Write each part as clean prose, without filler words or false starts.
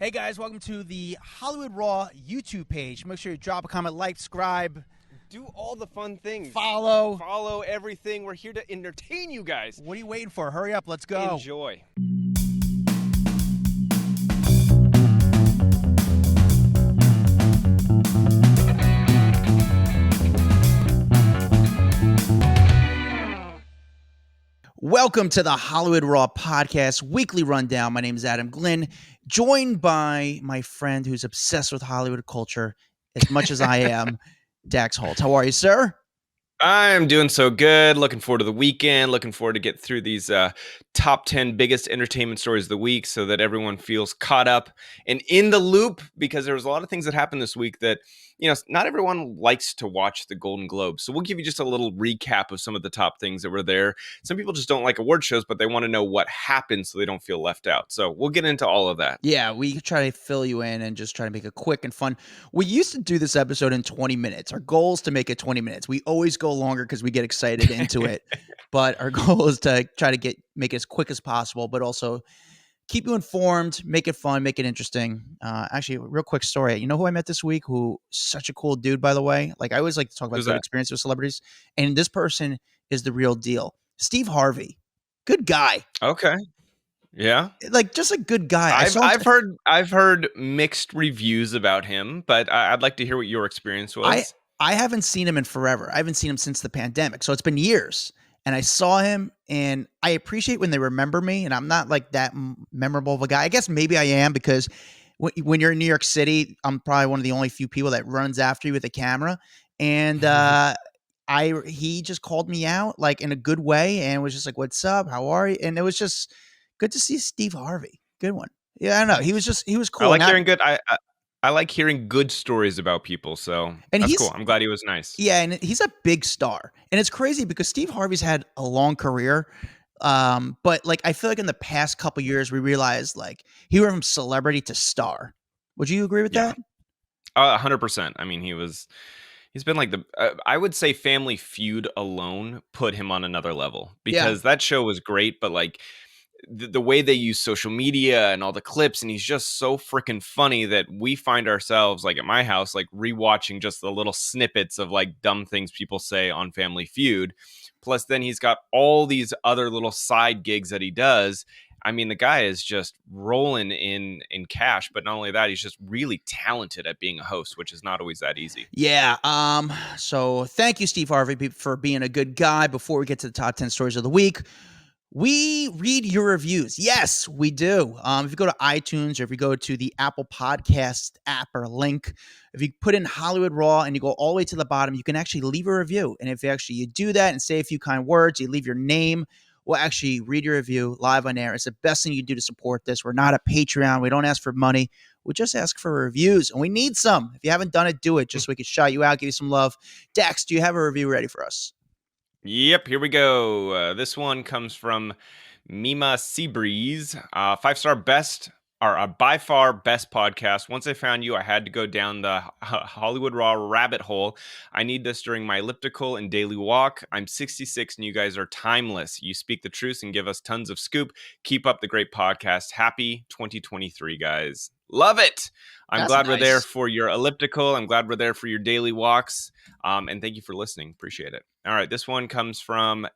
Hey guys, welcome to the Hollywood Raw YouTube page. Make sure you drop a comment, like, subscribe. Do all the fun things. Follow everything. We're here to entertain you guys. What are you waiting for? Hurry up, let's go. Enjoy. Welcome to the Hollywood Raw Podcast Weekly Rundown. My name is Adam Glyn, joined by my friend who's obsessed with Hollywood culture as much as I am, Dax Holt. How are you, sir? I'm doing so good. Looking forward to the weekend. Looking forward to get through these top 10 biggest entertainment stories of the week so that everyone feels caught up and in the loop, because there was a lot of things that happened this week that, you know, not everyone likes to watch the Golden Globes. So we'll give you just a little recap of some of the top things that were there. Some people just don't like award shows, but they want to know what happened so they don't feel left out. So we'll get into all of that. Yeah, we try to fill you in and just try to make it quick and fun. We used to do this episode in 20 minutes. Our goal is to make it 20 minutes. We always go longer because we get excited into it. But our goal is to try to make it as quick as possible, but also keep you informed, make it fun, make it interesting. Actually, a real quick story. You know who I met this week? Who such a cool dude, by the way. Like, I always like to talk about good experience with celebrities, and this person is the real deal. Steve Harvey, good guy. Okay. Yeah, like just a good guy. I've heard mixed reviews about him, but I'd like to hear what your experience was. I haven't seen him in forever. I haven't seen him since the pandemic, so it's been years. And I saw him, and I appreciate when they remember me. And I'm not like that memorable of a guy. I guess maybe I am, because when you're in New York City, I'm probably one of the only few people that runs after you with a camera. And he just called me out like in a good way, and was just like, "What's up? How are you?" And it was just good to see Steve Harvey. Good one. Yeah, I don't know. He was cool. I like hearing good. I like hearing good stories about people, so that's cool. I'm glad he was nice. Yeah, and he's a big star. And it's crazy because Steve Harvey's had a long career, but like I feel like in the past couple years we realized like he went from celebrity to star. Would you agree with that? 100%. I mean, he's been like I would say Family Feud alone put him on another level, because that show was great, but like the way they use social media and all the clips, and he's just so freaking funny that we find ourselves, like at my house, like rewatching just the little snippets of like dumb things people say on Family Feud. Plus then he's got all these other little side gigs that he does. I mean, the guy is just rolling in cash, but not only that, he's just really talented at being a host, which is not always that easy. Yeah. So thank you, Steve Harvey, for being a good guy. Before we get to the top 10 stories of the week, we read your reviews. Yes, we do. If you go to iTunes, or if you go to the Apple Podcast app or link, if you put in Hollywood Raw and you go all the way to the bottom, you can actually leave a review. And if you do that and say a few kind words, you leave your name, we'll actually read your review live on air. It's the best thing you do to support this. We're not a Patreon. We don't ask for money. We just ask for reviews, and we need some. If you haven't done it, do it, just so we can shout you out, give you some love. Dax, do you have a review ready for us? Yep, here we go. This one comes from Mima Seabreeze. 5-star best, or by far best podcast. Once I found you, I had to go down the Hollywood Raw rabbit hole. I need this during my elliptical and daily walk. I'm 66 and you guys are timeless. You speak the truth and give us tons of scoop. Keep up the great podcast. Happy 2023, guys. Love it. I'm glad we're there for your elliptical. I'm glad we're there for your daily walks. And thank you for listening. Appreciate it. All right. This one comes from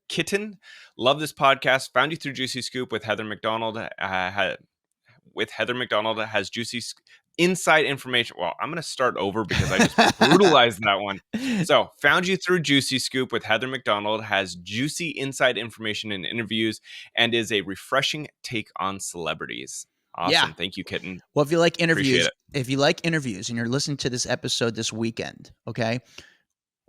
Kitten. Love this podcast. Found you through Juicy Scoop with Heather McDonald. Has juicy inside information. Well, I'm going to start over because I just brutalized that one. So found you through Juicy Scoop with Heather McDonald, has juicy inside information and interviews, and is a refreshing take on celebrities. Awesome. Yeah. Thank you, Kitten. Well, if you like interviews, and you're listening to this episode this weekend, okay,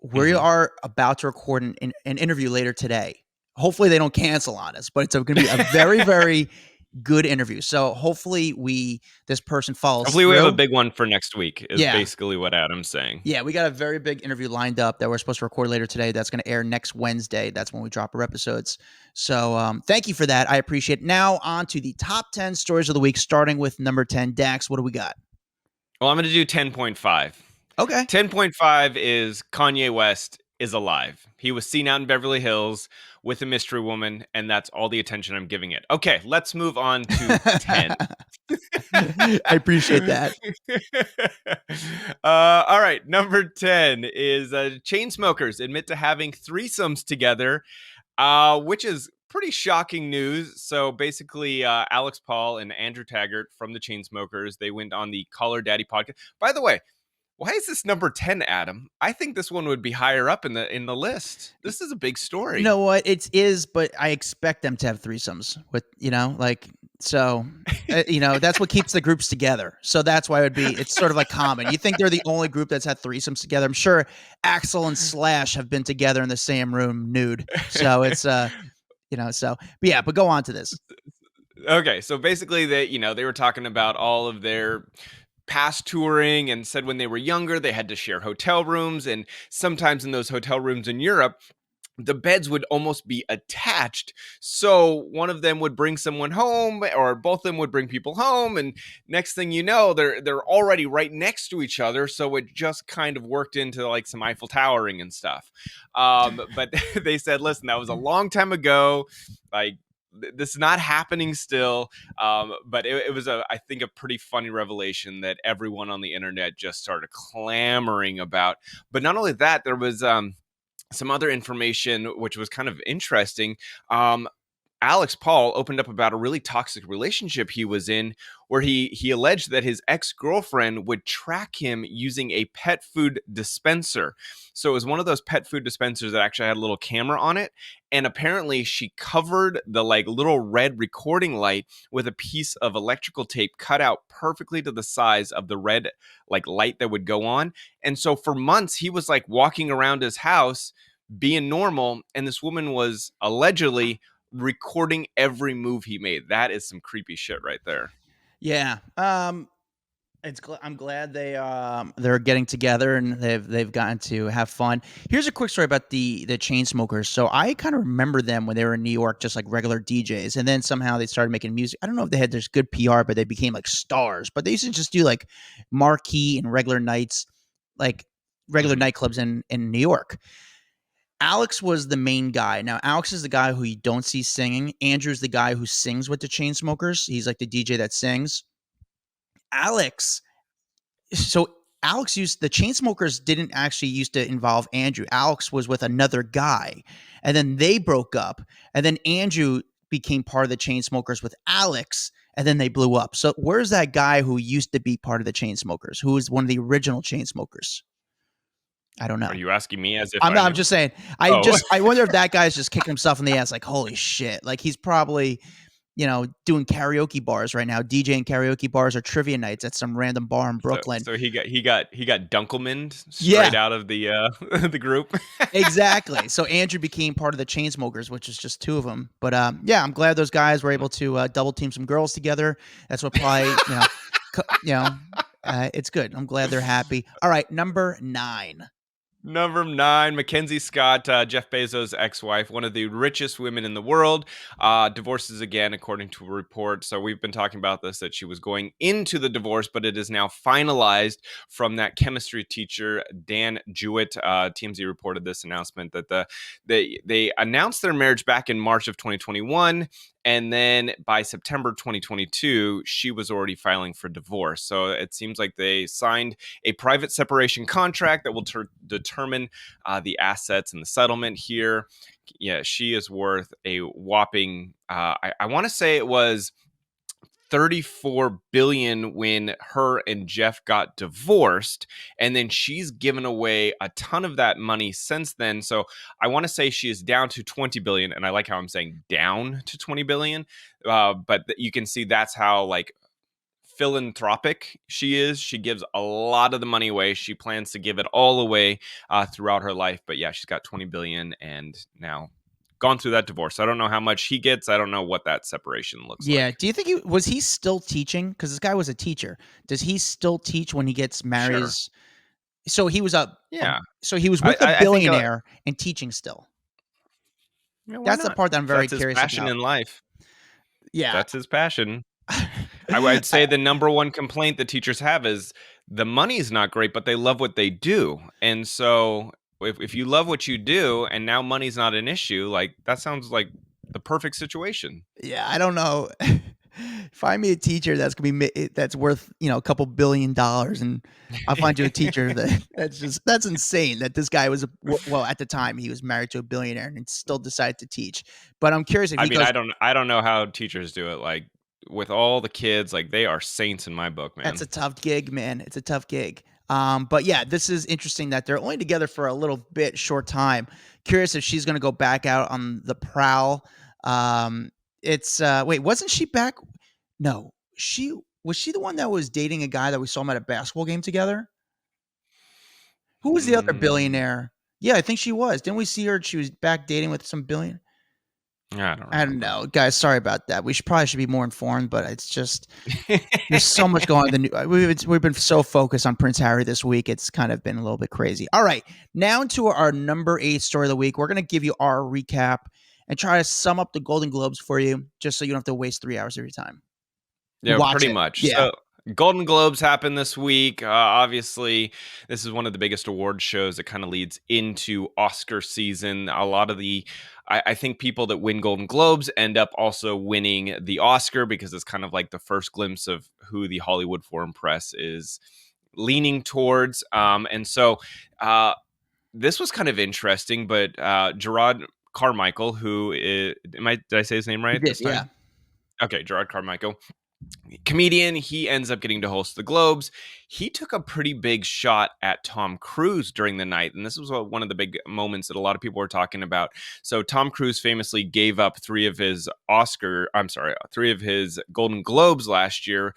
we are about to record an interview later today. Hopefully they don't cancel on us, but it's going to be a very, very good interview. So hopefully this person follows. Hopefully we have a big one for next week is basically what Adam's saying. Yeah, we got a very big interview lined up that we're supposed to record later today. That's going to air next Wednesday. That's when we drop our episodes. So thank you for that. I appreciate it. Now on to the top 10 stories of the week, starting with number 10. Dax, what do we got? Well, I'm going to do 10.5. Okay. 10.5 is Kanye West is alive. He was seen out in Beverly Hills with a mystery woman, and that's all the attention I'm giving it. Okay, let's move on to 10. I appreciate that. All right, number 10 is chain smokers admit to having threesomes together, which is pretty shocking news. So basically, Alex Paul and Andrew Taggart from the Chainsmokers, they went on the Call Her Daddy podcast. By the way, why is this number 10, Adam? I think this one would be higher up in the list. This is a big story. You know what? It is, but I expect them to have threesomes with, so, that's what keeps the groups together. So that's why it's sort of like common. You think they're the only group that's had threesomes together. I'm sure Axel and Slash have been together in the same room nude. So it's, but go on to this. Okay. So basically they were talking about all of their past touring and said when they were younger, they had to share hotel rooms. And sometimes in those hotel rooms in Europe, the beds would almost be attached. So one of them would bring someone home, or both of them would bring people home. And next thing you know, they're already right next to each other. So it just kind of worked into like some Eiffel Towering and stuff. But they said, listen, that was a long time ago. Like, this is not happening still. But it was I think a pretty funny revelation that everyone on the internet just started clamoring about. But not only that, there was some other information which was kind of interesting. Alex Paul opened up about a really toxic relationship he was in, where he alleged that his ex-girlfriend would track him using a pet food dispenser. So it was one of those pet food dispensers that actually had a little camera on it. And apparently she covered the like little red recording light with a piece of electrical tape cut out perfectly to the size of the red like light that would go on. And so for months he was like walking around his house being normal, and this woman was allegedly recording every move he made. That is some creepy shit right there. Yeah. I'm glad they're getting together and they've gotten to have fun. Here's a quick story about the Chainsmokers. So I kind of remember them when they were in New York, just like regular DJs, and then somehow they started making music. I don't know if they had this good PR, but they became like stars. But they used to just do like marquee and regular nights, like regular nightclubs in New York. Alex was the main guy. Now, Alex is the guy who you don't see singing. Andrew's the guy who sings with the Chainsmokers. He's like the DJ that sings. Alex used the Chainsmokers didn't actually used to involve Andrew. Alex was with another guy, and then they broke up, and then Andrew became part of the Chainsmokers with Alex, and then they blew up. So where's that guy who used to be part of the Chainsmokers, who was one of the original Chainsmokers? I don't know. Are you asking me as if I'm just saying. I wonder if that guy's just kicking himself in the ass, like, holy shit. Like he's probably, doing karaoke bars right now, DJing karaoke bars or trivia nights at some random bar in Brooklyn. So he got Dunkelman straight out of the the group. Exactly. So Andrew became part of the Chainsmokers, which is just two of them. But I'm glad those guys were able to double team some girls together. That's what probably it's good. I'm glad they're happy. All right, number 9. Number 9, Mackenzie Scott, Jeff Bezos' ex-wife, one of the richest women in the world, divorces again, according to a report. So we've been talking about this, that she was going into the divorce, but it is now finalized from that chemistry teacher, Dan Jewett. TMZ reported this announcement that they announced their marriage back in March of 2021. And then by September 2022, she was already filing for divorce. So it seems like they signed a private separation contract that will determine the assets and the settlement here. Yeah, she is worth a whopping, I want to say it was $34 billion when her and Jeff got divorced, and then she's given away a ton of that money since then. So I want to say she is down to $20 billion, and I like how I'm saying down to $20 billion. But you can see that's how like philanthropic she is. She gives a lot of the money away. She plans to give it all away throughout her life. But yeah, she's got $20 billion and now gone through that divorce. I don't know how much he gets. I don't know what that separation looks like. Yeah. Do you think was he still teaching? Because this guy was a teacher. Does he still teach when he gets married? Sure. So he was yeah. So he was with a billionaire and teaching still. Yeah, that's not? The part that I'm very That's curious his passion about. in life. Yeah. That's his passion. I would say the number one complaint that teachers have is the money is not great, but they love what they do. And so if you love what you do and now money's not an issue, like that sounds like the perfect situation. Yeah, I don't know. Find me a teacher that's gonna be that's worth a couple $1 billion, and I'll find you a teacher that's insane. That this guy was well, at the time he was married to a billionaire and still decided to teach. But I'm curious if I he mean, goes. I don't know how teachers do it. Like with all the kids, like they are saints in my book, That's man. a tough gig, man. It's a tough gig. But yeah, this is interesting that they're only together for a little bit short time. Curious if she's gonna go back out on the prowl. It's wait, wasn't she back? No, she the one that was dating a guy that we saw him at a basketball game together? Who was the other Mm, billionaire? Yeah, I think she was. Didn't we see her? She was back dating with some billion. I don't I don't remember. know, guys. Sorry about that. We should be more informed, but it's just there's so much going on. We've been so focused on Prince Harry this week. It's kind of been a little bit crazy. All right, now to our number 8 story of the week. We're gonna give you our recap and try to sum up the Golden Globes for you, just so you don't have to waste 3 hours of your time. Yeah, Watch pretty it. much. Yeah. So, Golden Globes happened this week. Obviously, this is one of the biggest award shows that kind of leads into Oscar season. A lot of I think people that win Golden Globes end up also winning the Oscar because it's kind of like the first glimpse of who the Hollywood Foreign Press is leaning towards. And so, this was kind of interesting, but Gerard Carmichael, did I say his name You right did, this yeah. time? Okay, Gerard Carmichael, comedian. He ends up getting to host the Globes. He took a pretty big shot at Tom Cruise during the night, and this was one of the big moments that a lot of people were talking about. So Tom Cruise famously gave up three of his Golden Globes last year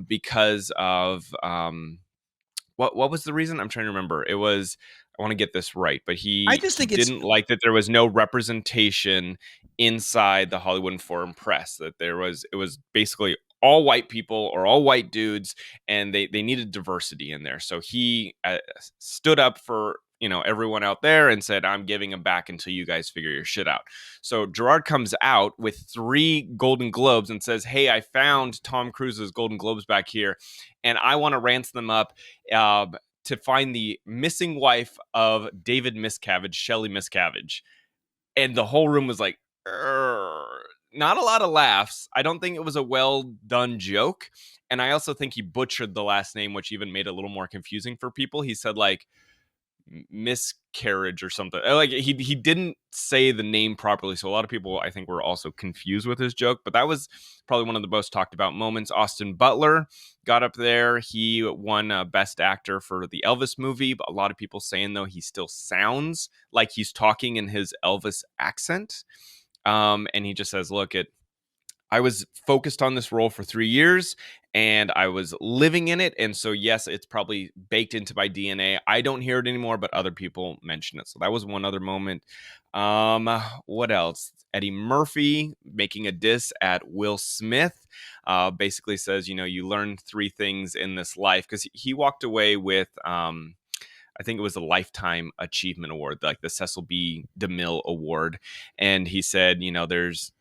because of what was the reason? I'm trying to remember. It was, I want to get this right, but I he just he think it's didn't like that there was no representation inside the Hollywood and Foreign Press. That it was basically all white people or all white dudes, and they needed diversity in there. So he stood up for everyone out there and said, "I'm giving them back until you guys figure your shit out." So Gerard comes out with 3 Golden Globes and says, "Hey, I found Tom Cruise's Golden Globes back here, and I want to ransom them up." Uh, to find the missing wife of David Miscavige, Shelley Miscavige. And the whole room was like, "Urgh." Not a lot of laughs. I don't think it was a well done joke. And I also think he butchered the last name, which even made it a little more confusing for people. He said like miscarriage or something. Like he didn't say the name properly, so a lot of people I think were also confused with his joke. But that was probably one of the most talked about moments. Austin Butler got up there. He won Best Actor for the Elvis movie. But a lot of people saying though he still sounds like he's talking in his Elvis accent. And he just says, "Look, I was focused on this role for 3 years and I was living in it. And so, yes, it's probably baked into my DNA. I don't hear it anymore, but other people mention it." So that was one other moment. What else? Eddie Murphy making a diss at Will Smith, basically says, you learn 3 things in this life, because he walked away with, I think it was the Lifetime Achievement Award, like the Cecil B. DeMille Award. And he said, there's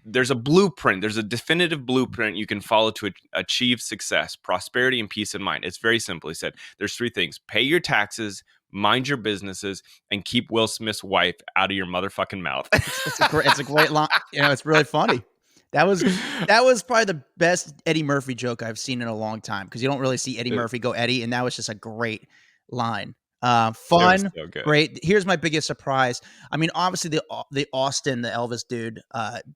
there's a blueprint, there's a definitive blueprint you can follow to achieve success, prosperity, and peace of mind. It's very simple. He said, there's 3 things: pay your taxes, mind your businesses, and keep Will Smith's wife out of your motherfucking mouth. it's a great line. It's really funny. That was that was probably the best Eddie Murphy joke I've seen in a long time, because you don't really see Eddie it, Murphy go Eddie, and that was just a great line. it was Fun, so good. great. Here's my biggest surprise. I mean, obviously the Austin, the Elvis dude,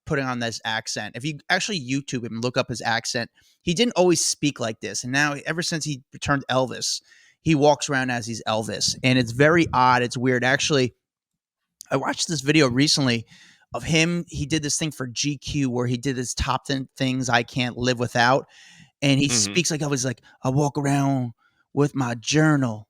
putting on this accent. If you actually YouTube him and look up his accent, he didn't always speak like this, and now ever since he returned Elvis, he walks around as he's Elvis, and it's very odd. It's weird. Actually, I watched this video recently of him. He did this thing for GQ where he did his top 10 things I can't live without. And he Hmm. speaks like I was like, I walk around with my journal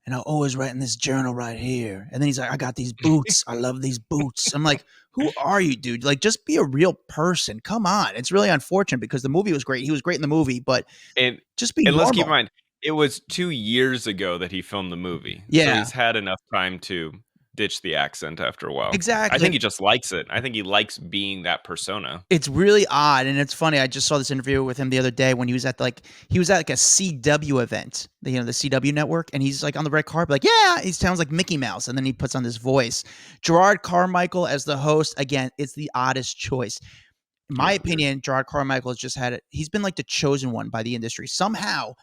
and I always write in this journal right here. And then he's like, I got these boots. I love these boots. I'm like, who are you, dude? Like, just be a real person. Come on. It's really unfortunate because the movie was great. He was great in the movie, but And just be and let's keep in normal. mind, it was 2 years ago that he filmed the movie, so Yeah. he's had enough time to ditch the accent after a while. I Exactly. think he just likes it. I think he likes being that persona. It's really odd, and it's funny. I just saw this interview with him the other day when he was at a CW event, the CW network, and he's like on the red carpet, like, yeah, he sounds like Mickey Mouse, and then he puts on this voice. Gerard Carmichael as the host, again, it's the oddest choice. In my Yeah. opinion, Gerard Carmichael has just had it. He's been like the chosen one by the industry. Somehow,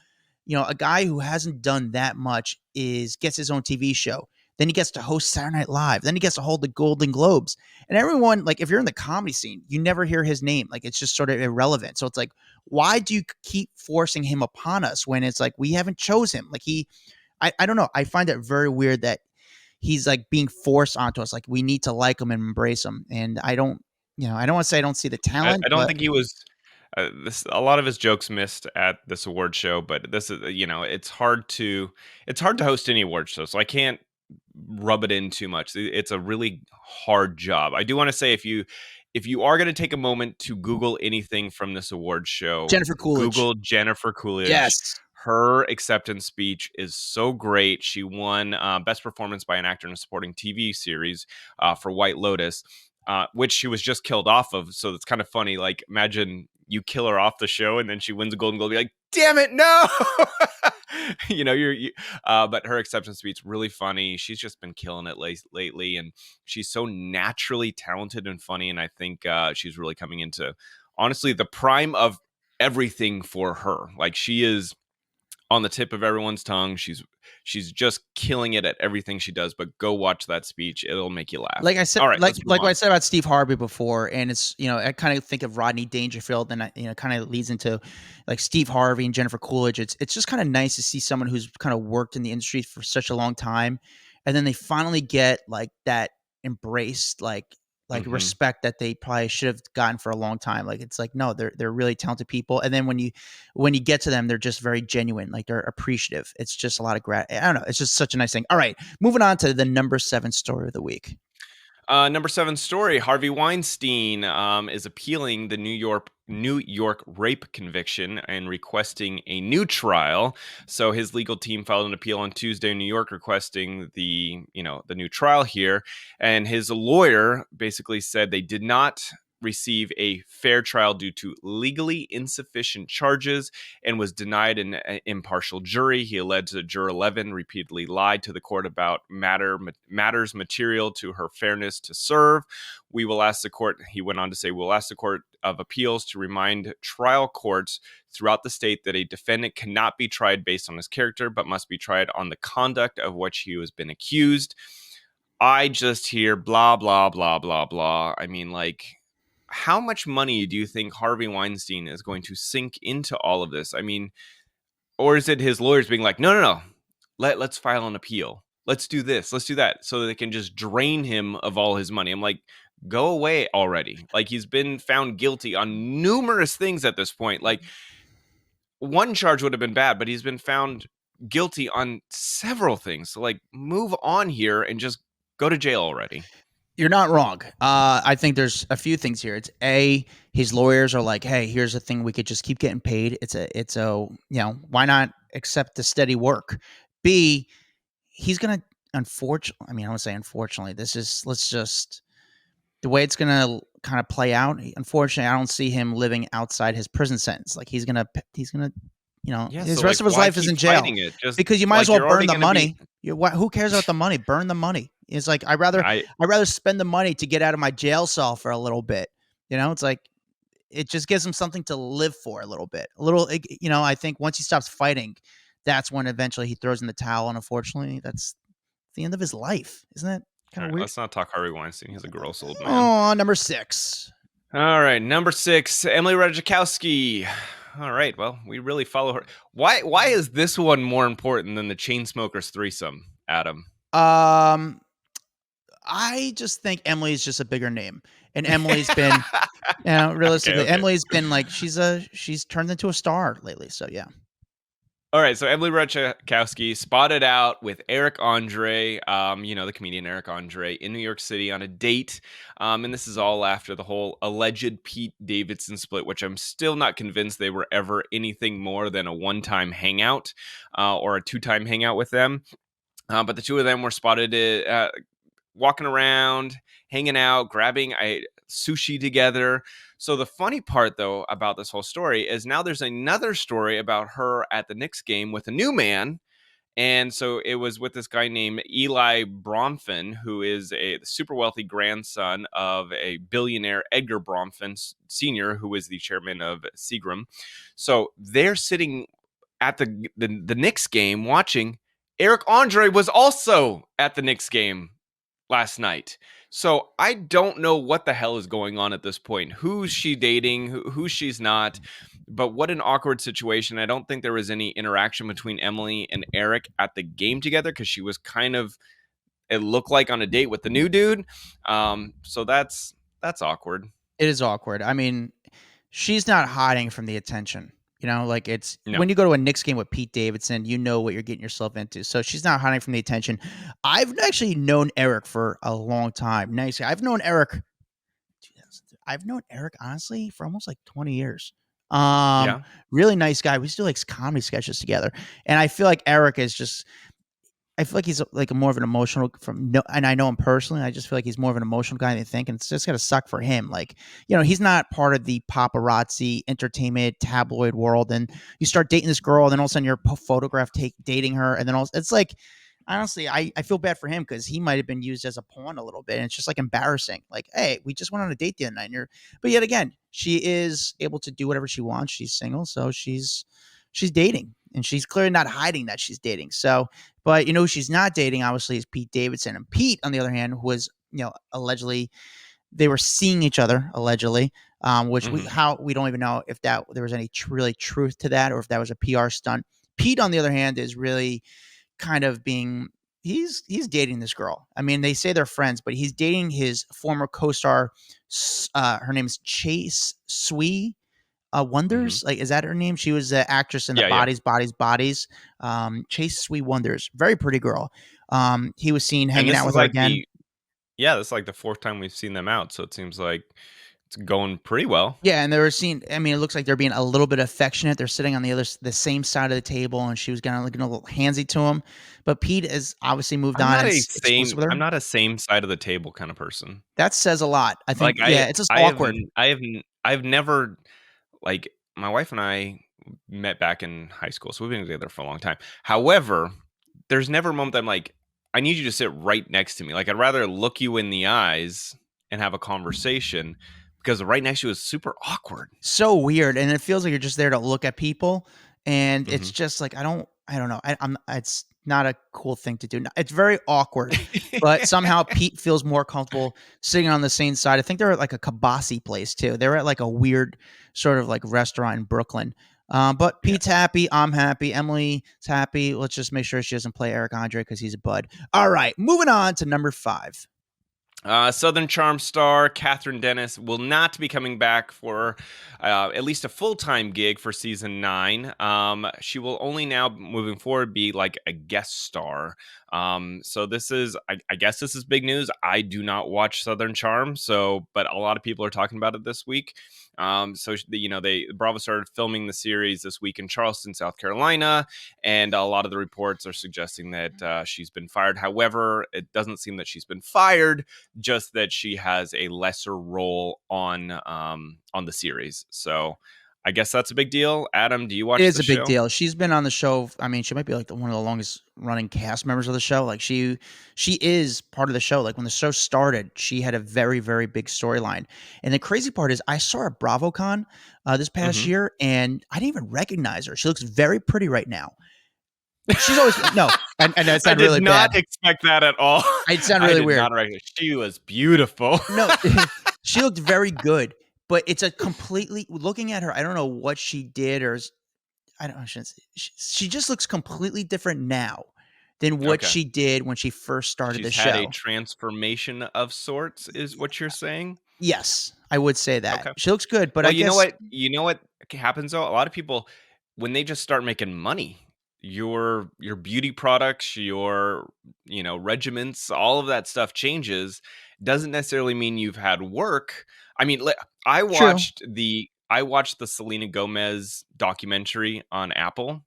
a guy who hasn't done that much gets his own TV show. Then he gets to host Saturday Night Live. Then he gets to hold the Golden Globes. And everyone, like, if you're in the comedy scene, you never hear his name. Like, it's just sort of irrelevant. So it's like, why do you keep forcing him upon us when it's like we haven't chose him? Like I don't know. I find it very weird that he's like being forced onto us. Like, we need to like him and embrace him. And I don't want to say I don't see the talent, I don't but think he was. This a lot of his jokes missed at this award show, but this is it's hard to host any award show, so I can't rub it in too much. It's a really hard job. I do want to say if you are going to take a moment to Google anything from this award show, Jennifer Coolidge. Google Jennifer Coolidge. Yes. Her acceptance speech is so great. She won Best Performance by an Actor in a Supporting TV Series for White Lotus, which she was just killed off of. So it's kind of funny. Like, imagine you kill her off the show and then she wins a Golden Globe. You're like, damn it, no! But her acceptance speech really funny. She's just been killing it lately, and she's so naturally talented and funny. And I think she's really coming into, honestly, the prime of everything for her. Like, she is on the tip of everyone's tongue. She's just killing it at everything she does. But go watch that speech; it'll make you laugh. Like I said, All right, like let's move like what I on. said about Steve Harvey before, and it's I kind of think of Rodney Dangerfield, and kind of leads into like Steve Harvey and Jennifer Coolidge. It's just kind of nice to see someone who's kind of worked in the industry for such a long time, and then they finally get like that embraced, like Mhm. respect that they probably should have gotten for a long time. Like, it's like, no, they're really talented people, and then when you get to them, they're just very genuine, like they're appreciative. It's just a lot of I don't know. It's just such a nice thing. All right, moving on to the number 7 story of the week. Number 7 story: Harvey Weinstein is appealing the New York rape conviction and requesting a new trial. So his legal team filed an appeal on Tuesday in New York, requesting the new trial here. And his lawyer basically said they did not receive a fair trial due to legally insufficient charges and was denied an impartial jury. He alleged that Juror 11 repeatedly lied to the court about matters material to her fairness to serve. We will ask the court, he went on to say, we'll ask the Court of Appeals to remind trial courts throughout the state that a defendant cannot be tried based on his character, but must be tried on the conduct of which he has been accused. I just hear blah, blah, blah, blah, blah. I mean, like, how much money do you think Harvey Weinstein is going to sink into all of this? I mean, or is it his lawyers being like, no, no, no, let's file an appeal. Let's do this. Let's do that. So that they can just drain him of all his money. I'm like, go away already. Like, he's been found guilty on numerous things at this point. Like, one charge would have been bad, but he's been found guilty on several things. So, like, move on here and just go to jail already. You're not wrong. I think there's a few things here. It's his lawyers are like, hey, here's a thing we could just keep getting paid. It's a why not accept the steady work? B, he's gonna unfortunately. I mean, I don't say unfortunately. Let's just the way it's gonna kind of play out. Unfortunately, I don't see him living outside his prison sentence. Like, he's gonna Yeah. his So, rest like, of his why life is keep in jail fighting it? Just because you might like, as well you're burn already the going to money. be. Who cares about the money? Burn the money. It's like I'd rather spend the money to get out of my jail cell for a little bit. It's like it just gives him something to live for a little bit. I think once he stops fighting, that's when eventually he throws in the towel. And unfortunately, that's the end of his life. Isn't that All kind of right, weird? let's not talk Harvey Weinstein. He's a gross old man. Oh, number 6. All right, number 6, Emily Ratajkowski. All right, well, we really follow her. Why is this one more important than the Chainsmokers threesome, Adam? I just think Emily's just a bigger name, and Emily's been, realistically, Okay. Emily's been like she's turned into a star lately. So yeah. All right, so Emily Ratajkowski spotted out with Eric Andre, the comedian Eric Andre, in New York City on a date. And this is all after the whole alleged Pete Davidson split, which I'm still not convinced they were ever anything more than a one-time hangout or a two-time hangout with them. But the two of them were spotted walking around, hanging out, grabbing sushi together. So the funny part, though, about this whole story is now there's another story about her at the Knicks game with a new man. And so it was with this guy named Eli Bronfman, who is a super wealthy grandson of a billionaire Edgar Bronfman Sr., who is the chairman of Seagram. So they're sitting at the Knicks game watching. Eric Andre was also at the Knicks game last night. So I don't know what the hell is going on at this point. Who's she dating? Who she's not? But what an awkward situation. I don't think there was any interaction between Emily and Eric at the game together because she was kind of, it looked like, on a date with the new dude. So that's awkward. It is awkward. I mean, she's not hiding from the attention. You know, like it's No. when you go to a Knicks game with Pete Davidson, you know what you're getting yourself into. So she's not hiding from the attention. I've actually known Eric for a long time. Nice. I've known Eric honestly for almost like 20 years. Yeah. Really nice guy. We used to do like comedy sketches together. And I feel like Eric is just I feel like he's like a more of an emotional and I know him personally. I just feel like he's more of an emotional guy than you think, and it's just gonna suck for him. Like, you know, he's not part of the paparazzi entertainment tabloid world, and you start dating this girl, and then all of a sudden you're photographed dating her, and then it's like, honestly, I feel bad for him because he might have been used as a pawn a little bit, and it's just like embarrassing. Like, hey, we just went on a date the other night, but yet again, she is able to do whatever she wants. She's single, so she's dating, and she's clearly not hiding that she's dating. So, but you know, who she's not dating, obviously, is Pete Davidson. And Pete, on the other hand, was, you know, allegedly they were seeing each other, allegedly, which we don't even know if that there was any really truth to that, or if that was a PR stunt. Pete, on the other hand, is really kind of being he's dating this girl. I mean, they say they're friends, but he's dating his former co-star. Her name is Chase Sui Wonders. Like, is that her name? She was the actress in the Yeah. Bodies. Chase Sweet Wonders, very pretty girl. He was seen And hanging this out is with her like again. this is like the fourth time we've seen them out. So it seems like it's going pretty well. Yeah, and they were seen. I mean, it looks like they're being a little bit affectionate. They're sitting on the same side of the table, and she was kind of looking a little handsy to him. But Pete has obviously moved on and exclusive with I'm her. not a same side of the table kind of person. That says a lot. I think. Like Yeah, it's just awkward. I've never, like, my wife and I met back in high school, so we've been together for a long time. However, there's never a moment that I'm like, I need you to sit right next to me. Like, I'd rather look you in the eyes and have a conversation, because right next to you is super awkward. So weird, and it feels like you're just there to look at people, and it's Mhm. just like I don't know. I'm it's not a cool thing to do. It's very awkward, but somehow Pete feels more comfortable sitting on the same side. I think they're at like a kibasi place too. They're at like a weird sort of like restaurant in Brooklyn. But Yeah. Pete's happy. I'm happy. Emily's happy. Let's just make sure she doesn't play Eric Andre because he's a bud. All right, moving on to number 5. Southern Charm star Catherine Dennis will not be coming back for at least a full-time gig for season 9. She will only now, moving forward, be like a guest star. So this is, I guess this is big news. I do not watch Southern Charm, but a lot of people are talking about it this week. Bravo started filming the series this week in Charleston, South Carolina, and a lot of the reports are suggesting that she's been fired. However, it doesn't seem that she's been fired, just that she has a lesser role on the series. So I guess that's a big deal. Adam, do you It watch is the a big show? deal. She's been on the show. I mean, she might be like one of the longest running cast members of the show. Like she is part of the show. Like when the show started, she had a very, very big storyline. And the crazy part is I saw her at BravoCon this past Mm-hmm. year, and I didn't even recognize her. She looks very pretty right now. She's always no, and that I sounded did really not bad. expect that at all. It sounded I really did weird. not recognize. She was beautiful. No, she looked very good, but it's a completely looking at her. I don't know what she did I don't know. She just looks completely different now than what Okay. she did when she first started the She's had a show. transformation of sorts, is what you're saying? Yes, I would say that. Okay. She looks good, but Well, I guess you know what happens though? A lot of people, when they just start making money, your beauty products, your, regiments, all of that stuff changes. Doesn't necessarily mean you've had work. I mean, true. I watched the Selena Gomez documentary on Apple.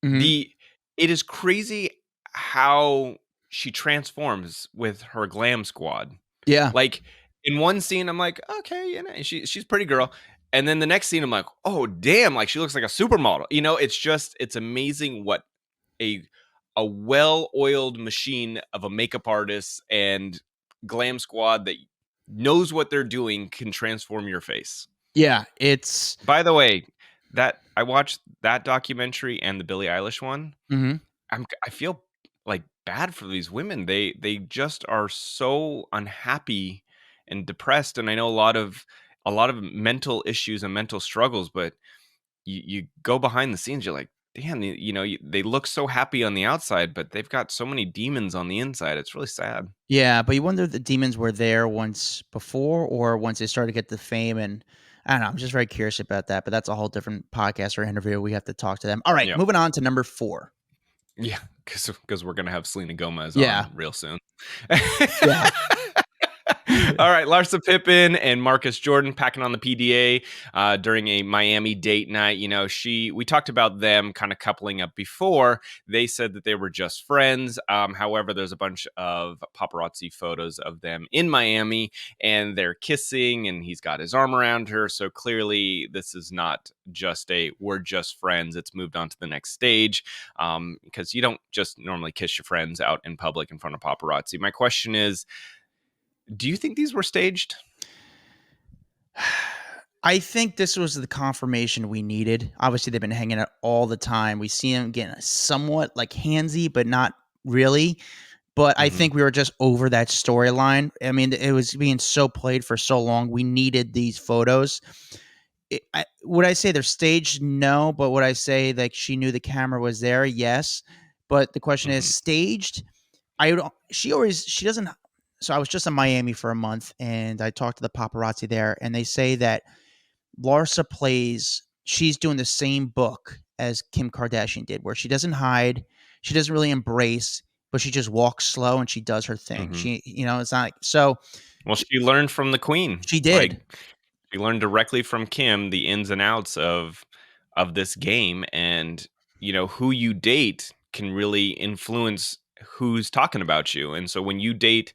Mhm. The It is crazy how she transforms with her glam squad. Yeah. Like, in one scene, I'm like, "Okay, you know, she's a pretty girl." And then the next scene, I'm like, "Oh, damn, like, she looks like a supermodel." You know, it's amazing what a well-oiled machine of a makeup artist and glam squad that knows what they're doing can transform your face. Yeah. It's. By the way, that I watched that documentary and the Billie Eilish one. Mhm. I feel, like, bad for these women. They just are so unhappy and depressed, and I know a lot of mental issues and mental struggles, but you go behind the scenes, you're like, "Damn," you know, they look so happy on the outside, but they've got so many demons on the inside. It's really sad. Yeah, but you wonder if the demons were there once before or once they started to get the fame, and I don't know, I'm just very curious about that, but that's a whole different podcast or interview. We have to talk to them. All right, Yeah. moving on to number 4. Yeah, because we're gonna have Selena Gomez Yeah. on real soon. Yeah. All right, Larsa Pippen and Marcus Jordan packing on the PDA during a Miami date night. You know, we talked about them kind of coupling up before. They said that they were just friends. However, there's a bunch of paparazzi photos of them in Miami, and they're kissing, and he's got his arm around her. So clearly, this is not just we're just friends. It's moved on to the next stage, because you don't just normally kiss your friends out in public in front of paparazzi. My question is, do you think these were staged? I think this was the confirmation we needed. Obviously, they've been hanging out all the time. We see them getting somewhat like handsy, but not really. But I Mhm, think we were just over that storyline. I mean, it was being so played for so long. We needed these photos. Would I say they're staged? No. But would I say like she knew the camera was there? Yes. But the question is, mhm, staged? I don't. She doesn't. So I was just in Miami for a month, and I talked to the paparazzi there, and they say that Larsa plays. She's doing the same book as Kim Kardashian did, where she doesn't hide, she doesn't really embrace, but she just walks slow and she does her thing. mhm. It's not like so. Well, she learned from the queen. She did. Like, she learned directly from Kim the ins and outs of this game, and, you know, who you date can really influence who's talking about you, and so when you date,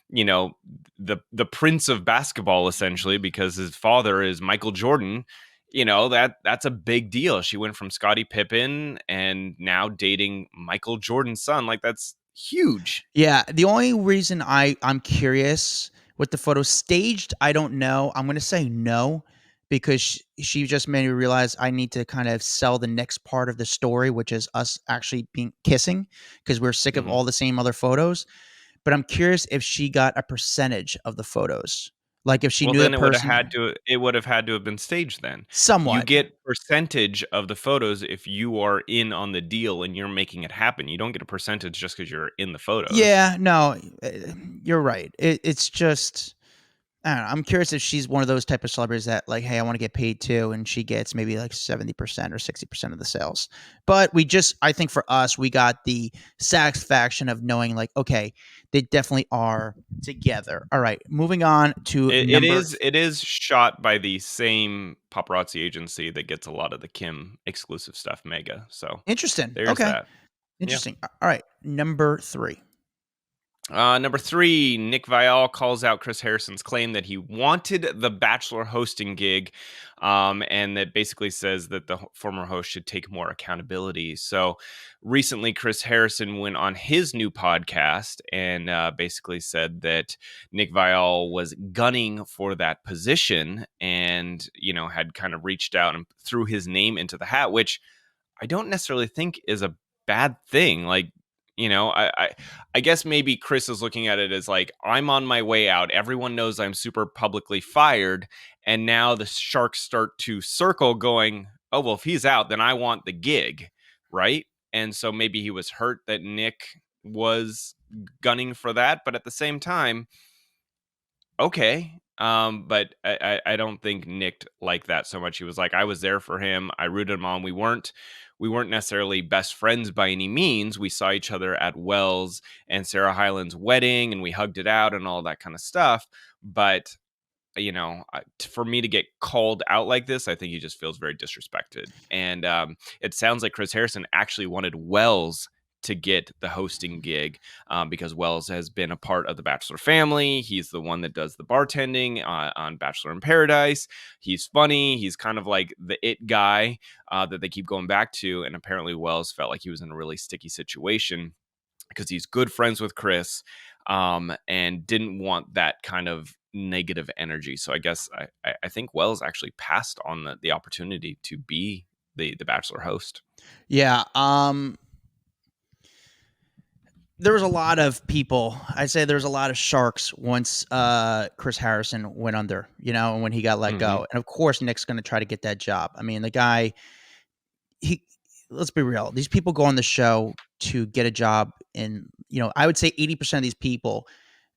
you know, the prince of basketball essentially because his father is Michael Jordan, you know, that's a big deal. She went from Scottie Pippen and now dating Michael Jordan's son. Like, that's huge. Yeah, the only reason I'm curious with the photo staged, I don't know. I'm going to say no because she just made me realize I need to kind of sell the next part of the story, which is us actually being kissing because we're sick of Mhm. all the same other photos. But I'm curious if she got a percentage of the photos, like if she Well, knew the then person it would have had to have been staged then. You somewhat. get percentage of the photos if you are in on the deal and you're making it happen. You don't get a percentage just because 'cause you're in the photos. Yeah, no, you're right. It's just I don't know. I'm curious if she's one of those type of celebrities that like, hey, I want to get paid too, and she gets maybe like 70% or 60% of the sales. But I think for us, we got the satisfaction of knowing like, okay, they definitely are together. All right, moving on to number. It is shot by the same paparazzi agency that gets a lot of the Kim exclusive stuff, Mega. So, Interesting. there's Okay, that. Yeah. interesting. All right, number 3. Number 3, Nick Vaill calls out Chris Harrison's claim that he wanted the Bachelor hosting gig, and that basically says that the former host should take more accountability. So recently, Chris Harrison went on his new podcast and basically said that Nick Vaill was gunning for that position and, you know, had kind of reached out and threw his name into the hat, which I don't necessarily think is a bad thing. Like, you know, I guess maybe Chris is looking at it as like, I'm on my way out. Everyone knows I'm super publicly fired. And now the sharks start to circle going, oh, well, if he's out, then I want the gig. Right. And so maybe he was hurt that Nick was gunning for that. But at the same time, okay. But I don't think Nick liked that so much. He was like, I was there for him. I rooted him on. We weren't necessarily best friends by any means. We saw each other at Wells and Sarah Hyland's wedding and we hugged it out and all that kind of stuff. But, you know, for me to get called out like this, I think he just feels very disrespected. And it sounds like Chris Harrison actually wanted Wells to get the hosting gig, because Wells has been a part of the Bachelor family. He's the one that does the bartending on Bachelor in Paradise. He's funny. He's kind of like the it guy that they keep going back to. And apparently Wells felt like he was in a really sticky situation because he's good friends with Chris, and didn't want that kind of negative energy. So I guess I think Wells actually passed on the opportunity to be the Bachelor host. Yeah. There was a lot of people. I'd say there was a lot of sharks once Chris Harrison went under, and when he got let go. And of course, Nick's going to try to get that job. I mean, the guy, let's be real. These people go on the show to get a job in, I would say 80% of these people,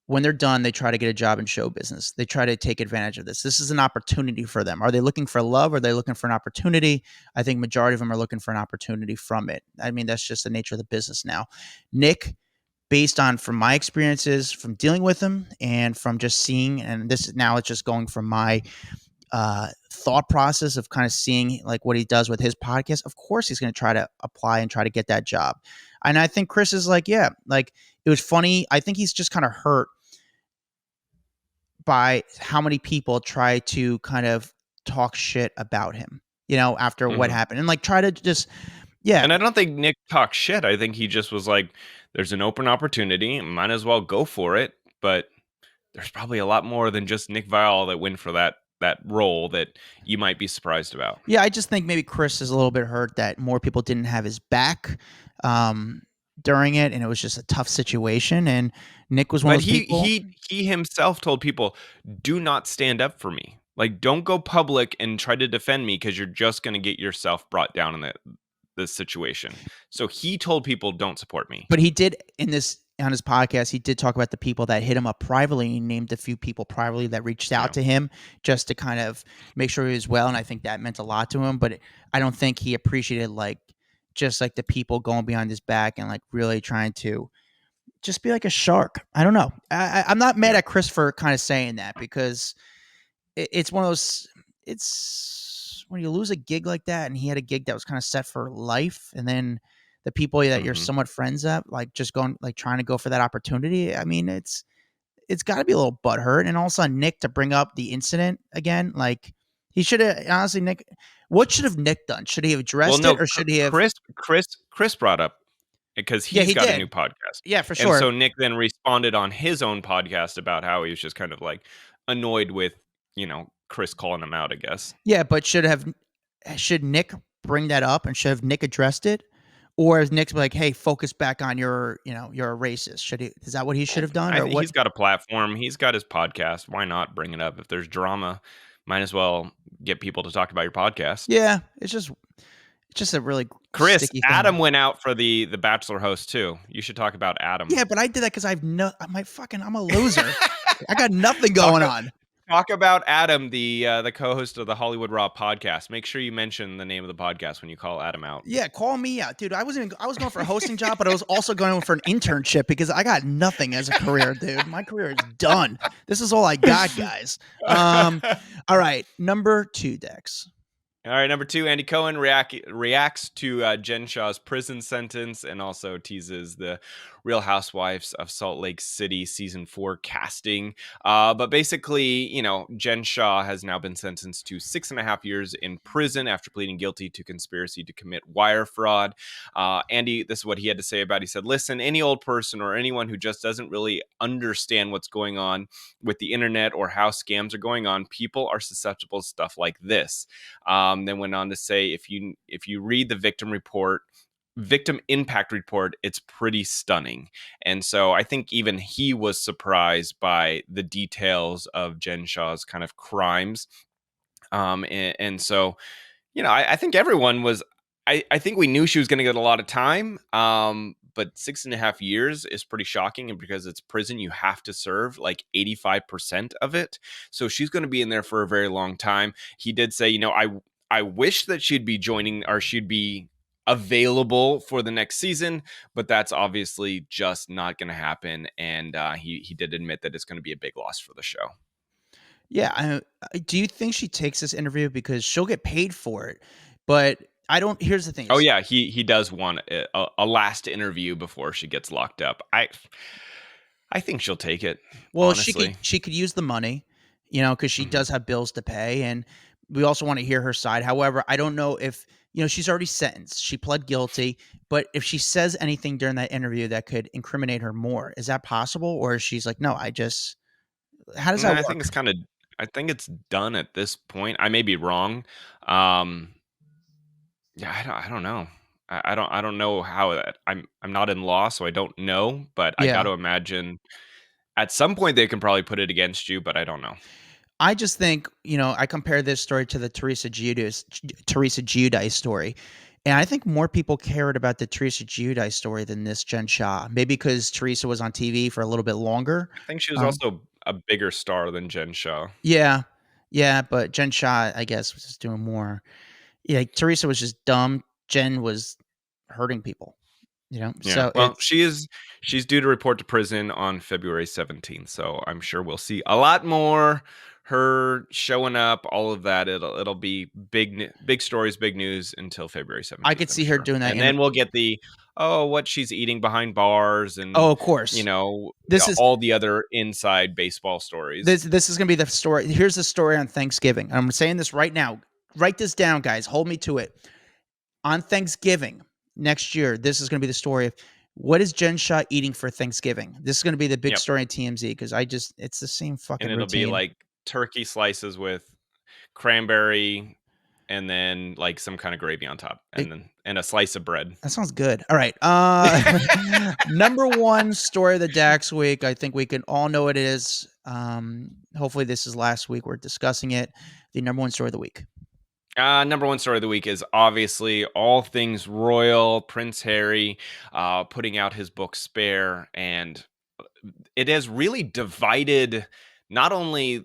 when they're done, they try to get a job in show business. They try to take advantage of this. This is an opportunity for them. Are they looking for love? Or are they looking for an opportunity? I think majority of them are looking for an opportunity from it. I mean, that's just the nature of the business now. Nick, based on from my experiences from dealing with him and from just seeing, and this now it's just going from my thought process of kind of seeing like what he does with his podcast. Of course, he's going to try to apply and try to get that job. And I think Chris is like, yeah, like it was funny. I think he's just kind of hurt by how many people try to kind of talk shit about him, after what happened and like try to just, yeah. And I don't think Nick talked shit. I think he just was like, there's an open opportunity. Might as well go for it. But there's probably a lot more than just Nick Vaill that went for that role that you might be surprised about. Yeah, I just think maybe Chris is a little bit hurt that more people didn't have his back during it, and it was just a tough situation. And Nick was one of those people. He himself told people, "Do not stand up for me. Like, don't go public and try to defend me because you're just going to get yourself brought down in this situation." So he told people, "Don't support me." But he did on his podcast, he did talk about the people that hit him up privately. He named a few people privately that reached out to him just to kind of make sure he was well. And I think that meant a lot to him. But I don't think he appreciated just like the people going behind his back and like really trying to just be like a shark. I don't know. I'm not mad at Chris for kind of saying that because it's one of those. It's when you lose a gig like that, and he had a gig that was kind of set for life, and then the people that you're somewhat friends at, like just going, like trying to go for that opportunity. I mean, it's got to be a little butthurt. And also Nick to bring up the incident again, like he should have honestly, Nick. What should have Nick done? Should he have addressed it, or should he have? Chris brought up because he's got a new podcast. Yeah, for sure. And so Nick then responded on his own podcast about how he was just kind of like annoyed with Chris calling him out, I guess. Yeah, but should Nick bring that up and should have Nick addressed it? Or is Nick's like, hey, focus back on you're a racist? Is that what he should have done? I think he's got a platform. He's got his podcast. Why not bring it up? If there's drama, might as well get people to talk about your podcast. Yeah, it's just a really Chris, sticky Adam thing. went out for the Bachelor host too. You should talk about Adam. Yeah, but I did that because I'm a loser. I got nothing going on. Talk about Adam, the co-host of the Hollywood Raw podcast. Make sure you mention the name of the podcast when you call Adam out. Yeah, call me out, dude. I was going for a hosting job, but I was also going for an internship because I got nothing as a career, dude. My career is done. This is all I got, guys. All right, number 2, Dax. All right, number 2, Andy Cohen reacts to Jen Shah's prison sentence and also teases the Real Housewives of Salt Lake City season 4 casting. But basically, Jen Shah has now been sentenced to 6.5 years in prison after pleading guilty to conspiracy to commit wire fraud. Andy, this is what he had to say about it. He said, listen, any old person or anyone who just doesn't really understand what's going on with the internet or how scams are going on, people are susceptible to stuff like this. Then went on to say, if you read the victim impact report, it's pretty stunning. And so I think even he was surprised by the details of Jen Shah's kind of crimes. And so, I think everyone was, I think we knew she was going to get a lot of time. But 6.5 years is pretty shocking. And because it's prison, you have to serve like 85% of it. So she's going to be in there for a very long time. He did say, I wish that she'd be joining or she'd be available for the next season, but that's obviously just not going to happen. And he did admit that it's going to be a big loss for the show. Yeah. Do you think she takes this interview because she'll get paid for it? But I don't. Here's the thing. Oh yeah, he does want a last interview before she gets locked up. I think she'll take it, Well, honestly. she could use the money, you know, because she Mhm. does have bills to pay, and we also want to hear her side. However, I don't know if you know she's already sentenced. She pled guilty, but if she says anything during that interview that could incriminate her more, is that possible? Or she's like, no, I just. How does that Nah, I think work? it's kind of I think it's done at this point. I may be wrong. Um, yeah, I don't know. I don't know how that. I'm not in law, so I don't know. But I got Yeah. to imagine at some point they can probably put it against you. But I don't know. I just think, you know, I compare this story to the Teresa Giudice story. And I think more people cared about the Teresa Giudice story than this Jen Shah. Maybe because Teresa was on TV for a little bit longer. I think she was Um, also a bigger star than Jen Shah. yeah. Yeah. But Jen Shah, I guess, was just doing more. Yeah. Teresa was just dumb. Jen was hurting people, you know? Yeah. So Well, it's, she's due to report to prison on February 17th, so I'm sure we'll see a lot more her showing up, all of that. It'll be big stories, big news until February I could 17th, I'm see her sure. doing that. And then we'll get the what she's eating behind bars Oh, and of course. This is, all the other inside baseball stories. this is gonna be the story. Here's the story on Thanksgiving. I'm saying this right now. Write this down, guys. Hold me to it. On Thanksgiving next year, this is gonna be the story of what is Jen Shah eating for Thanksgiving. This is gonna be the big Yep. story at TMZ because it's the same And fucking it'll be routine. like turkey slices with cranberry and then like some kind of gravy on top It, and a slice of bread. that sounds good. All right. Number one story of the Dax week. I think we can all know what it is. Hopefully this is last week. We're discussing it. The number one story of the week. Number one story of the week is obviously all things royal. Prince Harry putting out his book Spare, and it has really divided not only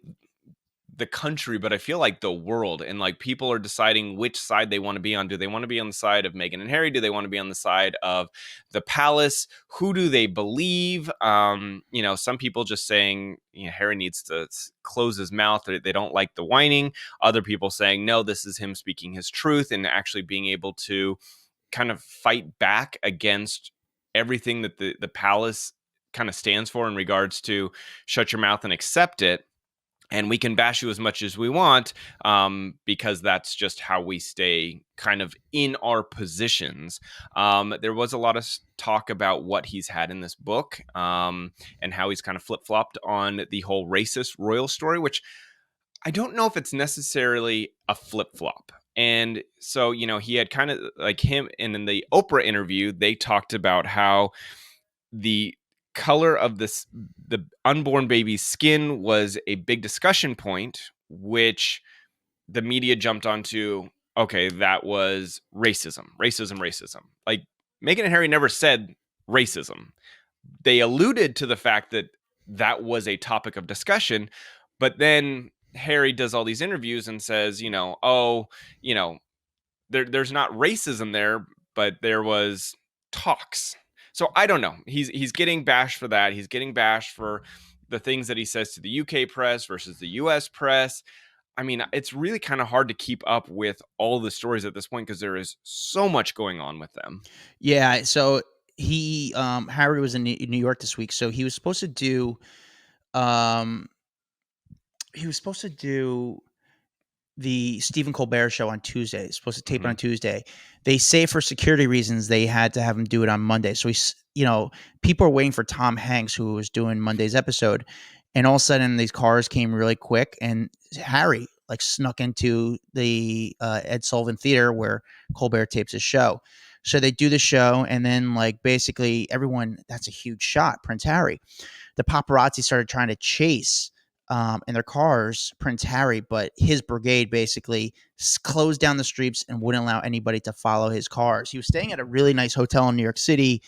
the country, but I feel like the world. And like people are deciding which side they want to be on. Do they want to be on the side of Meghan and Harry? Do they want to be on the side of the palace? Who do they believe? Some people just saying Harry needs to close his mouth. They don't like the whining. Other people saying no, this is him speaking his truth and actually being able to kind of fight back against everything that the palace kind of stands for in regards to shut your mouth and accept it, and we can bash you as much as we want, because that's just how we stay kind of in our positions. There was a lot of talk about what he's had in this book, and how he's kind of flip-flopped on the whole racist royal story, which I don't know if it's necessarily a flip-flop. And so, he had kind of like him, and in the Oprah interview, they talked about how the color of the unborn baby's skin was a big discussion point, which the media jumped onto. Okay, that was racism. Like Meghan and Harry never said racism. They alluded to the fact that that was a topic of discussion, but then Harry does all these interviews and says, you know, there's not racism there, but there was talks. So I don't know. He's getting bashed for that. He's getting bashed for the things that he says to the UK press versus the US press. I mean, it's really kind of hard to keep up with all the stories at this point because there is so much going on with them. Yeah. So Harry was in New York this week. So um, he was supposed to do the Stephen Colbert show on Tuesday. It's supposed to tape it Hmm. on Tuesday. They say for security reasons they had to have him do it on Monday. So people are waiting for Tom Hanks, who was doing Monday's episode, and all of a sudden these cars came really quick, and Harry like snuck into the Ed Sullivan Theater where Colbert tapes his show. So they do the show, and then like basically everyone, that's a huge shot, Prince Harry. The paparazzi started trying to chase in their cars Prince Harry, but his brigade basically closed down the streets and wouldn't allow anybody to follow his cars. He was staying at a really nice hotel in New York City.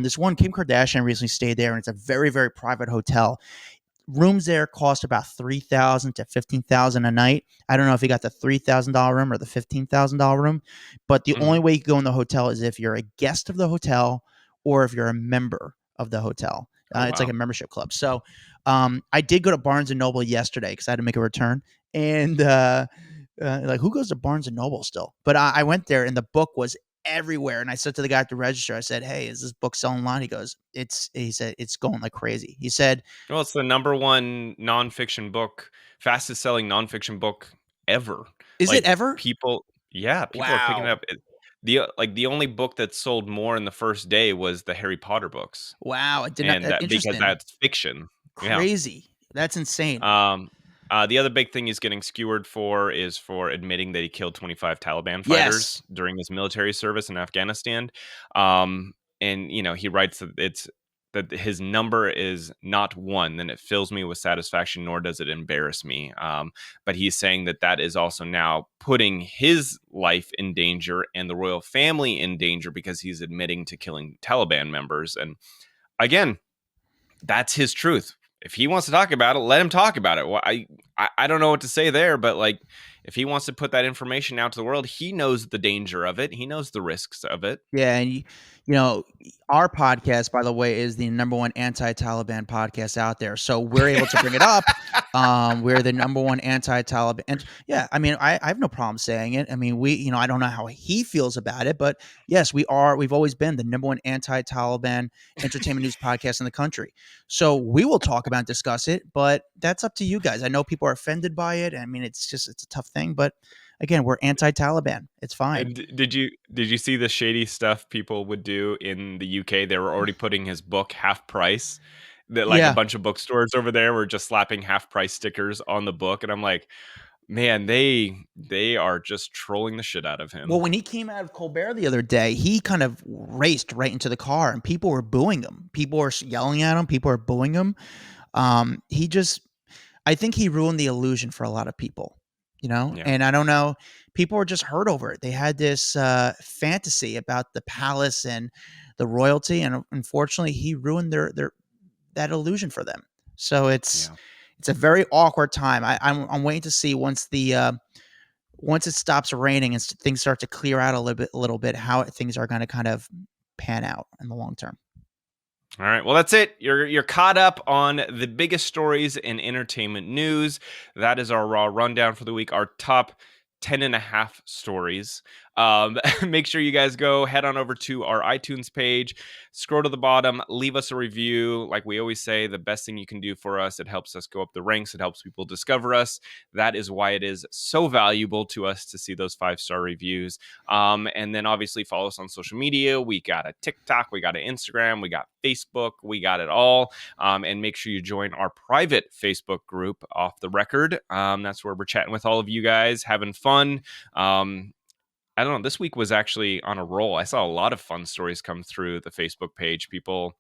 This one, Kim Kardashian recently stayed there, and it's a very, very private hotel. Rooms there cost about $3,000 to $15,000 a night. I don't know if he got the $3,000 room or the $15,000 room, but the Hmm. only way you can go in the hotel is if you're a guest of the hotel or if you're a member of the hotel. Oh It's like wow. a membership club. So I did go to Barnes and Noble yesterday because I had to make a return, and Like, who goes to Barnes and Noble still? But I went there and the book was everywhere. And I said to the guy at the register, I said, "Hey, is this book selling online?" He goes, he said, "It's going like crazy." He said, Well, it's the number one nonfiction book, fastest selling nonfiction book ever. "Is it Like ever?" people, yeah, people are picking it Wow. up. The only book that sold more in the first day was the Harry Potter books, Wow. I did not, and that because interesting. that's fiction. Yeah. Crazy. That's insane. Um, the other big thing he's getting skewered for is for admitting that he killed 25 Taliban fighters Yes. during his military service in Afghanistan. Um, and he writes that his number is not one, then it fills me with satisfaction, nor does it embarrass me. But he's saying that is also now putting his life in danger and the royal family in danger because he's admitting to killing Taliban members. And again, that's his truth. If he wants to talk about it, let him talk about it. Well, I don't know what to say there, but like, if he wants to put that information out to the world, he knows the danger of it. He knows the risks of it. Yeah, and our podcast, by the way, is the number one anti-Taliban podcast out there. So we're able to bring it up. We're the number one anti-Taliban, and yeah, I mean, I have no problem saying it. I mean, I don't know how he feels about it, but yes, we are. We've always been the number one anti-Taliban entertainment news podcast in the country. So we will talk about and discuss it, but that's up to you guys. I know people are offended by it. I mean, it's a tough thing, but again, we're anti-Taliban. It's fine. And did you see the shady stuff people would do in the UK? They were already putting his book half price. That like a Yeah. bunch of bookstores over there were just slapping half price stickers on the book, and I'm like, man, they are just trolling the shit out of him. Well, when he came out of Colbert the other day, he kind of raced right into the car, and people were booing him. People were yelling at him. People were booing him. I think he ruined the illusion for a lot of people, Yeah. and I don't know. People were just hurt over it. They had this fantasy about the palace and the royalty, and unfortunately, he ruined that illusion for them. So it's a very awkward time. I'm waiting to see once it stops raining and things start to clear out a little bit, how things are going to kind of pan out in the long term. All right. Well, that's it. You're caught up on the biggest stories in entertainment news. That is our raw rundown for the week. Our top 10.5 stories. Make sure you guys head on over to our iTunes page, scroll to the bottom, leave us a review. Like we always say, the best thing you can do for us, it helps us go up the ranks. It helps people discover us. That is why it is so valuable to us to see those 5-star reviews. And then obviously follow us on social media. We got a TikTok, we got an Instagram, we got Facebook, we got it all. And make sure you join our private Facebook group, Off the Record. That's where we're chatting with all of you guys, having fun. I don't know. This week was actually on a roll. I saw a lot of fun stories come through the Facebook page. People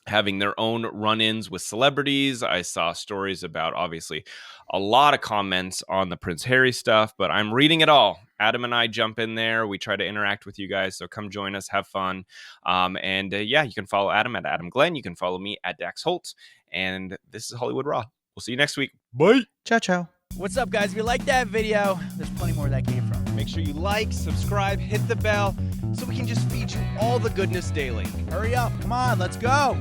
having their own run-ins with celebrities. I saw stories about, obviously, a lot of comments on the Prince Harry stuff, but I'm reading it all. Adam and I jump in there. We try to interact with you guys, so come join us, have fun. Yeah, you can follow Adam at Adam Glyn. You can follow me at Dax Holt. And this is Hollywood Raw. We'll see you next week. Bye. Ciao, ciao. What's up, guys? If you like that video, there's plenty more where that came from. Make sure you like, subscribe, hit the bell so we can just feed you all the goodness daily. Hurry up. Come on, let's go.